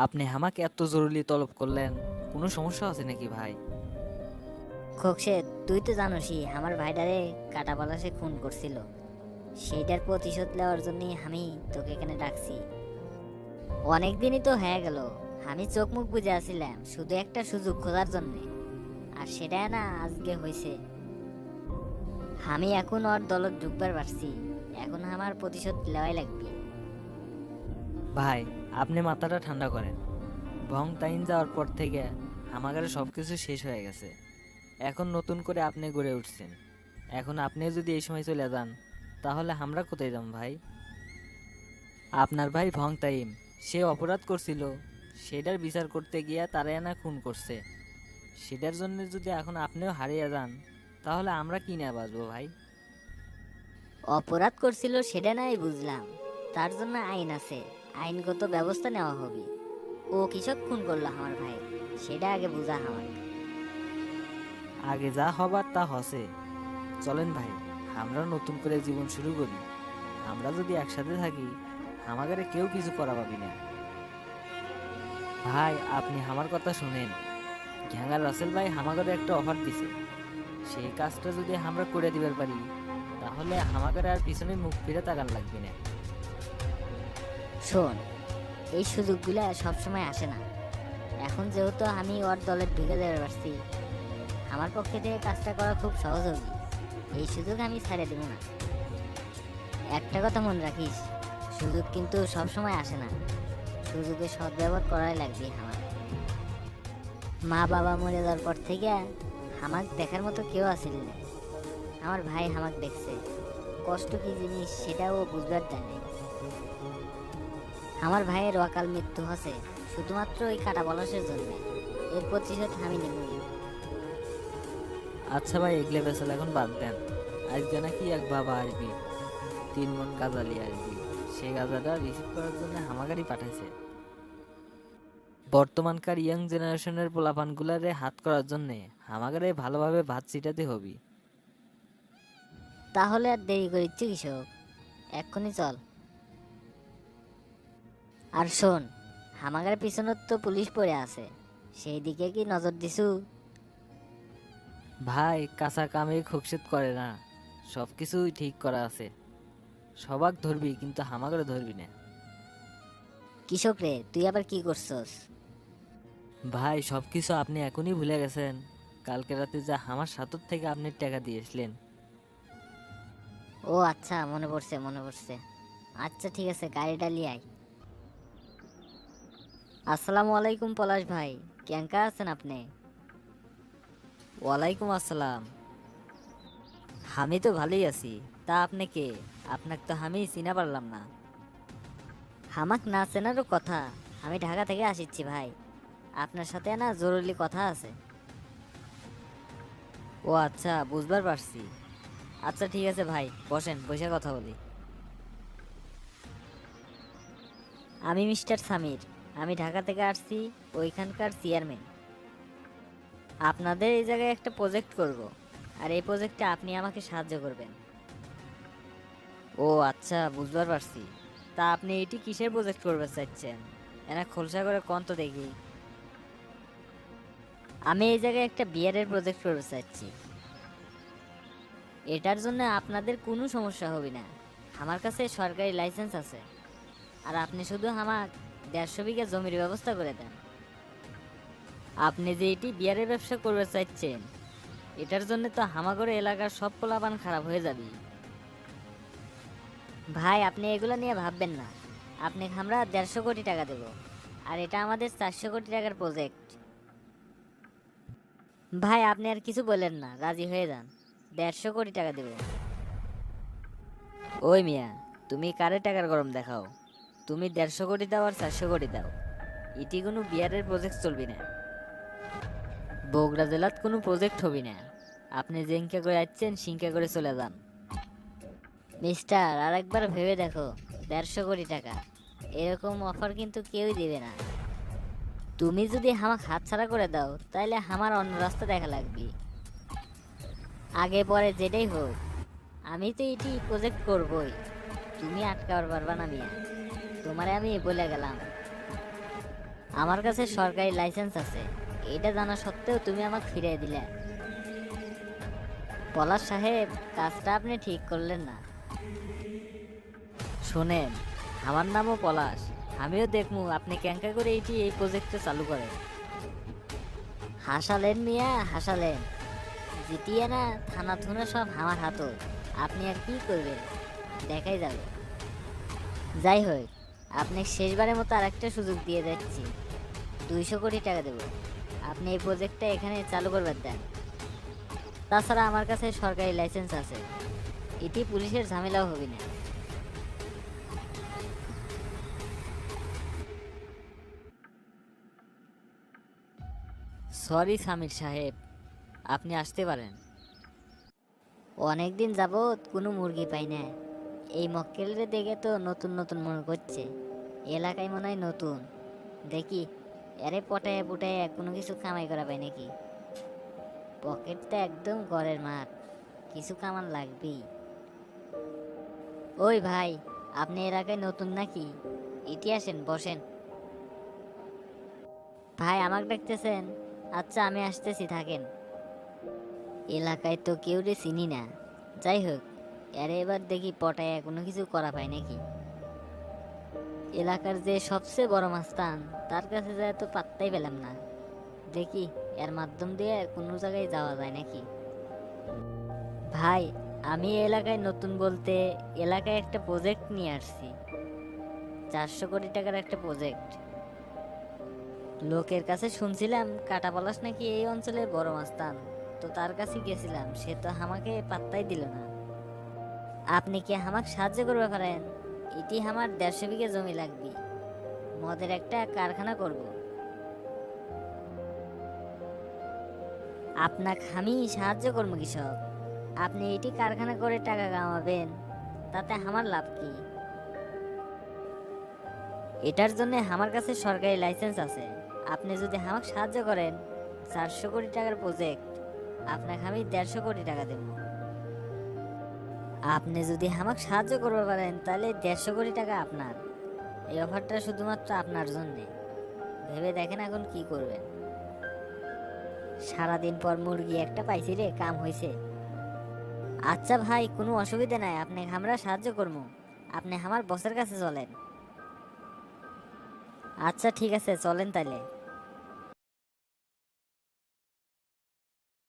আপনি আমাকে এত জরুরি তলব করলেন, কোনো সমস্যা আছে নাকি ভাই? খোকসে, তুই তো জানোসই আমার ভাইটারে কাটা পলাশে খুন করছিল। সেইটার প্রতিশোধ নেওয়ার জন্যই আমি তোকে এখানে ডাকছি। অনেক দিনই তো হয়ে গেল, আমি চোখ মুখ বুজে আছিলাম শুধু একটা সুযোগ খোঁজার জন্যে। আর সেটা না আজকে হয়েছে। আমি এখন ওর দলত ঢুকবার পারছি। এখন আমার প্রতিশোধ নেওয়াই লাগবে। ভাই, আপনি মাথাটা ঠান্ডা করেন। ভং তাইন যাওয়ার পর থেকে আমাদের সব কিছু শেষ হয়ে গেছে। এখন নতুন করে আপনি গড়ে উঠছেন। এখন আপনি যদি এই সময় চলে যান, তাহলে আমরা কোথায় যাব ভাই? আপনার ভাই ভং তাইম, সে অপরাধ করছিল, সেটার বিচার করতে গিয়ে তারাই না খুন করছে। সেটার জন্য যদি এখন আপনিও হারিয়ে যান, তাহলে আমরা কি না বাঁচবো ভাই? অপরাধ করছিল সেটা নাই বুঝলাম, তার জন্য আইন আছে, আইনগত ব্যবস্থা নেওয়া হবে। ও কৃষক খুন করলো আমার ভাই, সেটা আগে বুঝা আমার। আগে যা হবার তা হসে। চলেন ভাই, আমরা নতুন করে জীবন শুরু করি। আমরা যদি একসাথে থাকি, আমাদের কেউ কিছু করা পাবি না। ভাই, আপনি আমার কথা শুনেন। ঘ্যাঙ্গার রাসেল ভাই আমাদের একটা অফার দিছে। সেই কাজটা যদি আমরা করে দিবার পারি, তাহলে আমাদের আর পিছনে মুখ ফিরে তাকান লাগবে না। শোন, এই সুযোগগুলা সবসময় আসে না। এখন যেহেতু আমি ওর দলে ঢুকে যেতে পারছি, আমার পক্ষে থেকে কাজটা করা খুব সহজ হবে। এই সুযোগ আমি ছাড়ে দেব না। একটা কথা মনে রাখিস, সুযোগ কিন্তু সবসময় আসে না। সুযোগের সদ্ব্যবহার করাই লাগবে আমার। মা বাবা মরে যাওয়ার পর থেকে হামাক দেখার মতো কেউ আসেনি না। আমার ভাই হামাক দেখছে, কষ্ট কি জিনিস সেটাও বুঝবার দেয় নাই। আমার ভাইয়ের অকাল মৃত্যু হচ্ছে শুধুমাত্র ওই কাটা বলসের জন্য। এর প্রতিশোধ আমি নেবই। আচ্ছা ভাই, এগলে বেসাল এখন বাদ দেন। আজকে নাকি এক বাবা আসবি, 3 মণ গাজালি আসবি। সেই গাজাটা রিসিভ করার জন্য আমাদেরই পাঠাইছে। বর্তমানকার ইয়াং জেনারেশনের পোলাপানগুলারে হাত করার জন্যে আমাদের ভালোভাবে ভাত ছিটাতে হবি। তাহলে আর দেরি করিচ্ছি কৃষক, এক্ষুনি চল। আর শোন, হামাগার পিছনত তো পুলিশ পড়ে আছে, সেই দিকে কি নজর দিছু? ভাই, কাঁচা কামে খুকসেত করে না, সব কিছুই ঠিক করা আছে। সবাক ধরবি, কিন্তু হামাগরে ধরবি না। কৃষক রে, তুই আবার কি করছস? ভাই, সব কিছু আপনি এখনই ভুলে গেছেন। কালকে রাতে যা আমার সাতর থেকে আপনি টাকা দিয়েছিলেন। ও আচ্ছা, মনে পড়ছে মনে পড়ছে। আচ্ছা ঠিক আছে, গাড়িটা লিয়ে আয়। আসসালামু আলাইকুম পলাশ ভাই, কেঙ্কা আছেন আপনি? ওয়ালাইকুম আসসালাম। আমি তো ভালোই আছি। তা আপনি কে? আপনাকে তো আমি চিনা পারলাম না। হামাক না চেনারও কথা, আমি ঢাকা থেকে আসিচ্ছি ভাই। আপনার সাথে না জরুরি কথা আছে। ও আচ্ছা, বুঝবার পারছি। আচ্ছা ঠিক আছে ভাই, বসেন, বসে কথা বলি। আমি মিস্টার সামির, আমি ঢাকা থেকে আসছি, ওইখানকার চেয়ারম্যান। আপনাদের এই জায়গায় একটা প্রজেক্ট করব, আর এই প্রজেক্টে আপনি আমাকে সাহায্য করবেন। ও আচ্ছা, বুঝবার পারছি। তা আপনি এটি কিসের প্রজেক্ট করবে চাইছেন? এনা খোলসা করে কোন তো দেখি। আমি এই জায়গায় একটা বিয়ারের প্রজেক্ট করতে চাচ্ছি। এটার জন্য আপনাদের কোনো সমস্যা হবে না। আমার কাছে সরকারি লাইসেন্স আছে। আর আপনি শুধু আমার 150 বিঘা জমির ব্যবস্থা করে দেন। আপনি যে এটি বিয়ারের ব্যবসা করতে চাইছেন, এটার জন্য তো হামাগড় এলাকার সব পোলাপান খারাপ হয়ে যাবে। ভাই, আপনি এগুলো নিয়ে ভাববেন না। আপনি আমরা 150 কোটি টাকা দেব, আর এটা আমাদের 400 কোটি টাকার প্রজেক্ট। ভাই, আপনি আর কিছু বলেন না, রাজি হয়ে যান। 150 কোটি টাকা দেব। ওই মিয়া, তুমি কারে টাকার গরম দেখাও? তুমি 150 কোটি দাও আর 400 কোটি দাও, এটি কোনো বিয়ারের প্রজেক্ট চলবি না। বগুড়া জেলাত কোনো প্রজেক্ট হবি না। আপনি জেঙ্কা করে আসছেন, সিঙ্কা করে চলে যান। মিস্টার, আর একবার ভেবে দেখো। 150 কোটি টাকা এরকম অফার কিন্তু কেউই দিবে না। তুমি যদি আমাকে হাতছাড়া করে দাও, তাহলে আমার অন্য রাস্তা দেখা লাগবে। আগে পরে যেটাই হোক, আমি তো এটি প্রজেক্ট করবই। তুমি আটকাবার পারবা না মিয়া, তোমারে আমি বলে গেলাম। আমার কাছে সরকারি লাইসেন্স আছে, এটা জানা সত্ত্বেও তুমি আমাকে ফিরিয়ে দিলে। পলাশ সাহেব, কাজটা আপনি ঠিক করলেন না। শোনেন, আমার নামও পলাশ, আমিও দেখমু আপনি ক্যাঙ্কা করে এই প্রজেক্টটা চালু করেন। হাসালেন মিয়া, হাসালেন। জিতিয়ে না থানা থুনা সব আমার হাত, আপনি আর কি করবেন দেখাই যাবে। যাই হোক, আপনি শেষবারের মতো আরেকটা সুযোগ দিয়ে যাচ্ছি, 200 কোটি টাকা দেব, আপনি এই প্রজেক্টটা এখানে চালু করবেন দেন। তাছাড়া আমার কাছে সরকারি লাইসেন্স আছে, এটি পুলিশের ঝামেলাও হবে না। সরি সামির সাহেব, আপনি আসতে পারেন। অনেকদিন যাবৎ কোনো মুরগি পাই না, এই মক্কেলরে দেখে তো নতুন নতুন মনে করছে, এলাকায় মনে হয় নতুন। দেখি এরে পটায় পুটায় কোনো কিছু কামাই করা পাই নাকি। পকেটটা একদম ঘরের মাঠ, কিছু কামান লাগবেই। ওই ভাই, আপনি এলাকায় নতুন নাকি? ইতি আসেন, বসেন। ভাই আমাকে ডাকতেছেন? আচ্ছা আমি আসতেছি, থাকেন। এলাকায় তো কেউ রে চিনি না, যাই হোক এরে এবার দেখি পটায় কোনো কিছু করা পায় নাকি। এলাকার যে সবচেয়ে বড় মাস্তান, তার কাছে যায় তো পাত্তাই পেলাম না, দেখি এর মাধ্যম দিয়ে কোনো জায়গায় যাওয়া যায় নাকি। ভাই, আমি এই এলাকায় নতুন বলতে এলাকায় একটা প্রজেক্ট নিয়ে আসছি, 400 কোটি টাকার একটা প্রজেক্ট। লোকের কাছে শুনছিলাম কাটা পলাশ নাকি এই অঞ্চলের বড় মাস্তান, তো তার কাছে গেছিলাম, সে তো আমাকে পাত্তাই দিল না। আপনি কি আমাকে সাহায্য করবে পারেন? এটি আমার 150 বিঘা জমি লাগবে, মদের একটা কারখানা করব। আপনাকে আমি সাহায্য করবো কৃষক, আপনি এটি কারখানা করে টাকা কামাবেন, তাতে আমার লাভ কি? এটার জন্য আমার কাছে সরকারি লাইসেন্স আছে, আপনি যদি আমাকে সাহায্য করেন, 400 কোটি টাকার প্রজেক্ট, আপনাকে আমি 150 কোটি টাকা দেব। আপনি যদি আমাকে সাহায্য করতে পারেন তাহলে 150 কোটি টাকা আপনার। এই অফারটা শুধুমাত্র আপনার জন্যে, ভেবে দেখেন এখন কি করবেন। সারাদিন পর মুরগি একটা পাইছি রে, কাম হয়েছে। আচ্ছা ভাই, কোনো অসুবিধা নাই, আপনি আমরা সাহায্য করবো, আপনি আমার বসের কাছে চলেন। আচ্ছা ঠিক আছে, চলেন তাহলে।